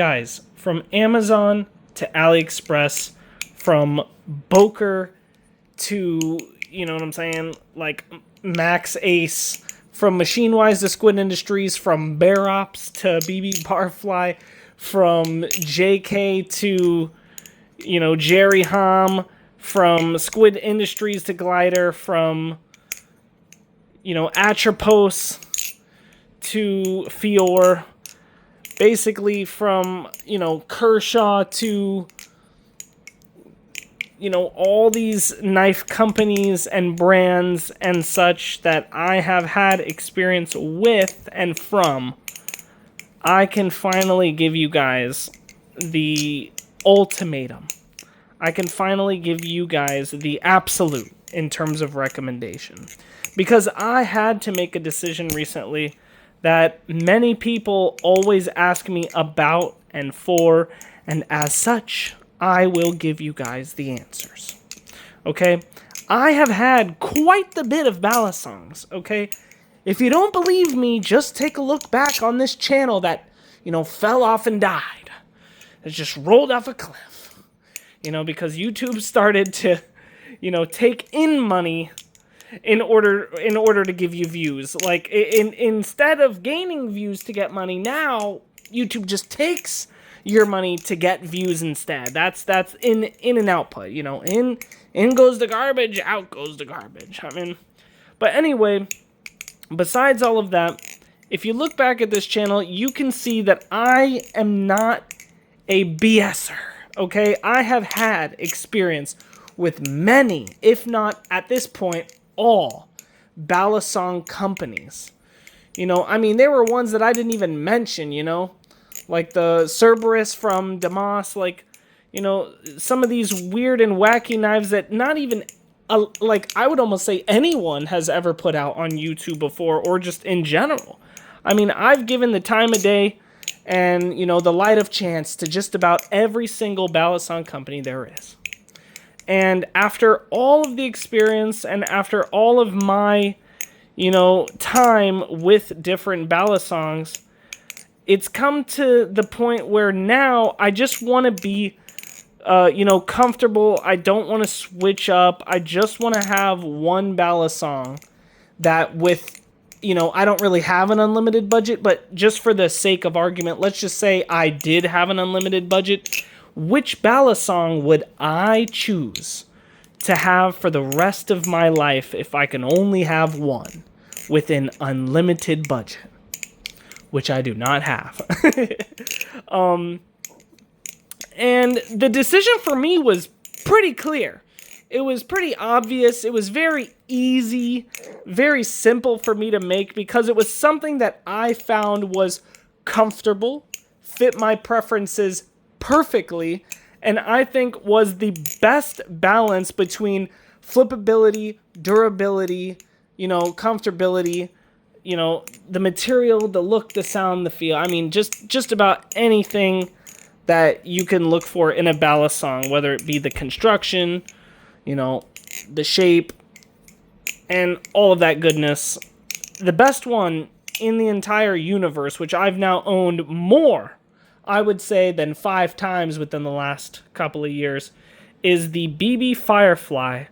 Guys, from Amazon to AliExpress, from Boker to, you know what I'm saying, like Max Ace, from Machine Wise to Squid Industries, from Bear Ops to BB Barfly, from JK to, you know, Jerry Hom, from Squid Industries to Glider, from, you know, Atropos to Fior, basically from, you know, Kershaw to, you know, all these knife companies and brands and such that I have had experience with and from, I can finally give you guys the ultimatum. I can finally give you guys the absolute in terms of recommendation. Because I had to make a decision recently that many people always ask me about and for, and as such, I will give you guys the answers. Okay? I have had quite the bit of Balisongs, okay? If you don't believe me, just take a look back on this channel that, you know, fell off and died. It just rolled off a cliff. You know, because YouTube started to, you know, take in money in order to give you views. Like, instead of gaining views to get money, now YouTube just takes your money to get views instead. That's in and output, you know. In goes the garbage, out goes the garbage. I mean, but anyway, besides all of that, if you look back at this channel, you can see that I am not a BSer, okay? I have had experience with many, if not at this point, all Balisong companies. You know, I mean, there were ones that I didn't even mention, you know? Like the Cerberus from Damas, like, you know, some of these weird and wacky knives that not even, like, I would almost say anyone has ever put out on YouTube before, or just in general. I mean, I've given the time of day and, you know, the light of chance to just about every single Balisong company there is. And after all of the experience and after all of my, you know, time with different Balisongs, it's come to the point where now I just want to be, you know, comfortable. I don't want to switch up. I just want to have one Balisong that with, you know, I don't really have an unlimited budget, but just for the sake of argument, let's just say I did have an unlimited budget. Which Balisong would I choose to have for the rest of my life if I can only have one with an unlimited budget? Which I do not have. And the decision for me was pretty clear. It was pretty obvious. It was very easy, very simple for me to make because it was something that I found was comfortable, fit my preferences perfectly, and I think was the best balance between flippability, durability, you know, comfortability, you know, the material, the look, the sound, the feel. I mean, just about anything that you can look for in a Balisong, whether it be the construction, you know, the shape, and all of that goodness. The best one in the entire universe, which I've now owned more, I would say, than 5 times within the last couple of years, is the BB Barfly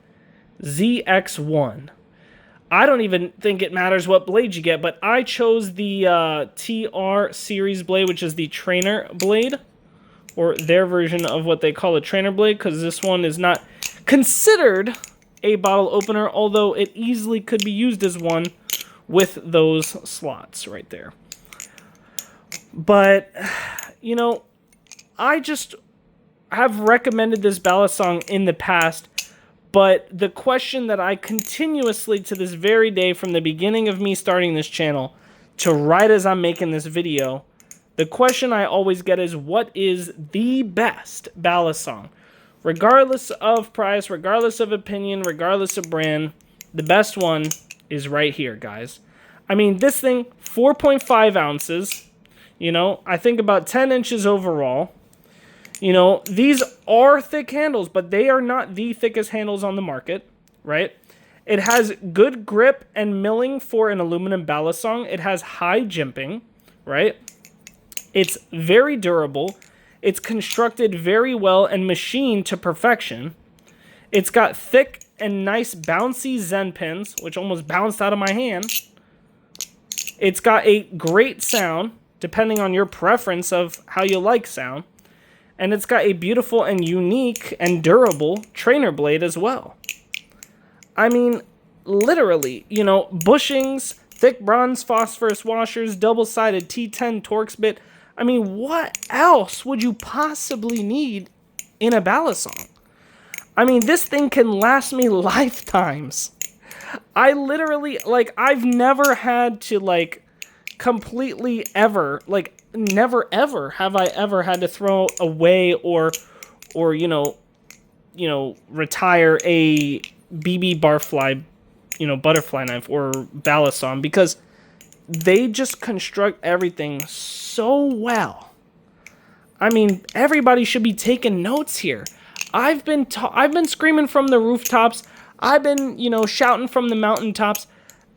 ZX1. I don't even think it matters what blade you get, but I chose the TR series blade, which is the trainer blade, or their version of what they call a trainer blade, because this one is not considered a bottle opener, although it easily could be used as one with those slots right there. But, you know, I just have recommended this Balisong in the past, but the question that I continuously to this very day, from the beginning of me starting this channel to right as I'm making this video, the question I always get is, what is the best Balisong? Regardless of price, regardless of opinion, regardless of brand, the best one is right here, guys. I mean, this thing, 4.5 ounces, you know, I think about 10 inches overall. You know, these are thick handles, but they are not the thickest handles on the market, right? It has good grip and milling for an aluminum Balisong. It has high jimping, right? It's very durable. It's constructed very well and machined to perfection. It's got thick and nice bouncy Zen pins, which almost bounced out of my hand. It's got a great sound, depending on your preference of how you like sound. And it's got a beautiful and unique and durable trainer blade as well. I mean, literally, you know, bushings, thick bronze phosphorus washers, double-sided T10 Torx bit. I mean, what else would you possibly need in a Balisong? I mean, this thing can last me lifetimes. I literally, like, I've never had to, like, completely ever, like, never ever have I ever had to throw away or you know, retire a BB Barfly, you know, butterfly knife or Balisong, because they just construct everything so well. I mean, everybody should be taking notes here. I've been screaming from the rooftops. I've been, you know, shouting from the mountaintops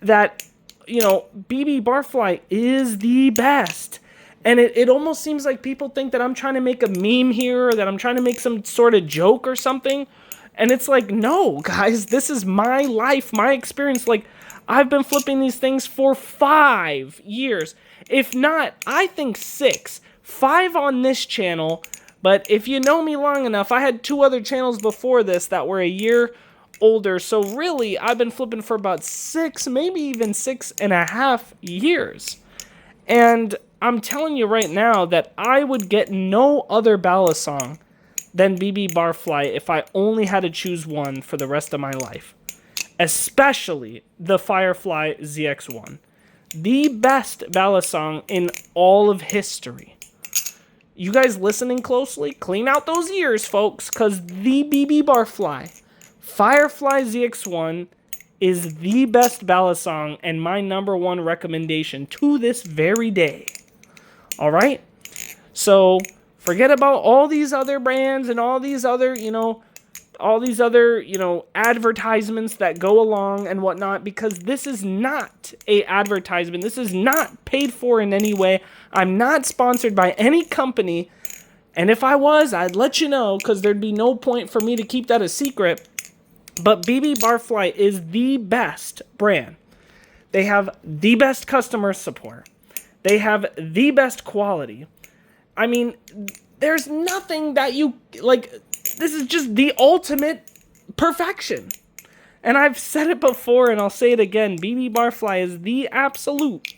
that, you know, BB Barfly is the best. And it almost seems like people think that I'm trying to make a meme here, or that I'm trying to make some sort of joke or something. And it's like, no, guys, this is my life, my experience. Like, I've been flipping these things for 5 years. If not, I think 6. 5 on this channel. But if you know me long enough, I had 2 other channels before this that were a year older. So really, I've been flipping for about 6, maybe even 6.5 years. And I'm telling you right now that I would get no other Balisong than BB Barfly if I only had to choose one for the rest of my life. Especially the Firefly ZX1. The best Balisong in all of history. You guys listening closely? Clean out those ears, folks, because the BB Barfly Firefly ZX1 is the best Balisong and my #1 recommendation to this very day. Alright? So, forget about all these other brands and all these other, advertisements that go along and whatnot, because this is not a advertisement. This is not paid for in any way. I'm not sponsored by any company, and if I was, I'd let you know, because there'd be no point for me to keep that a secret. But BB Barfly is the best brand. They have the best customer support. They have the best quality. I mean, there's nothing that you, like, this is just the ultimate perfection. And I've said it before and I'll say it again. BB Barfly is the absolute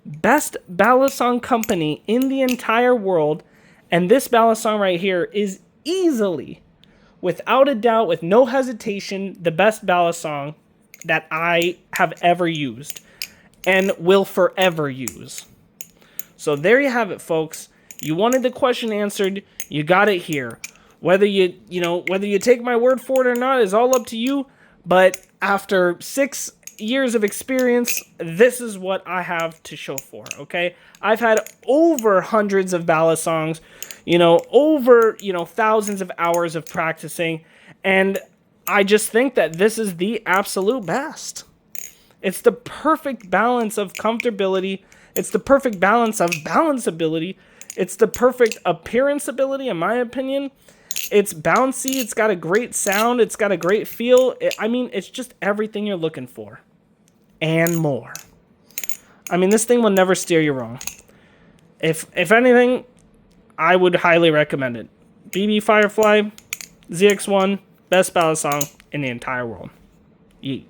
best Balisong company in the entire world. And this Balisong right here is easily, without a doubt, with no hesitation, the best Balisong that I have ever used and will forever use. So there you have it, folks. You wanted the question answered, you got it here. Whether you take my word for it or not is all up to you, but after 6 years of experience, this is what I have to show for, okay? I've had over hundreds of Balisongs, over, thousands of hours of practicing, and I just think that this is the absolute best. It's the perfect balance of comfortability. It's the perfect balance of balanceability. It's the perfect appearance ability, in my opinion. It's bouncy. It's got a great sound. It's got a great feel. It's just everything you're looking for. And more. I mean, this thing will never steer you wrong. If anything, I would highly recommend it. BB Firefly ZX1, best Balisong in the entire world. Yeet.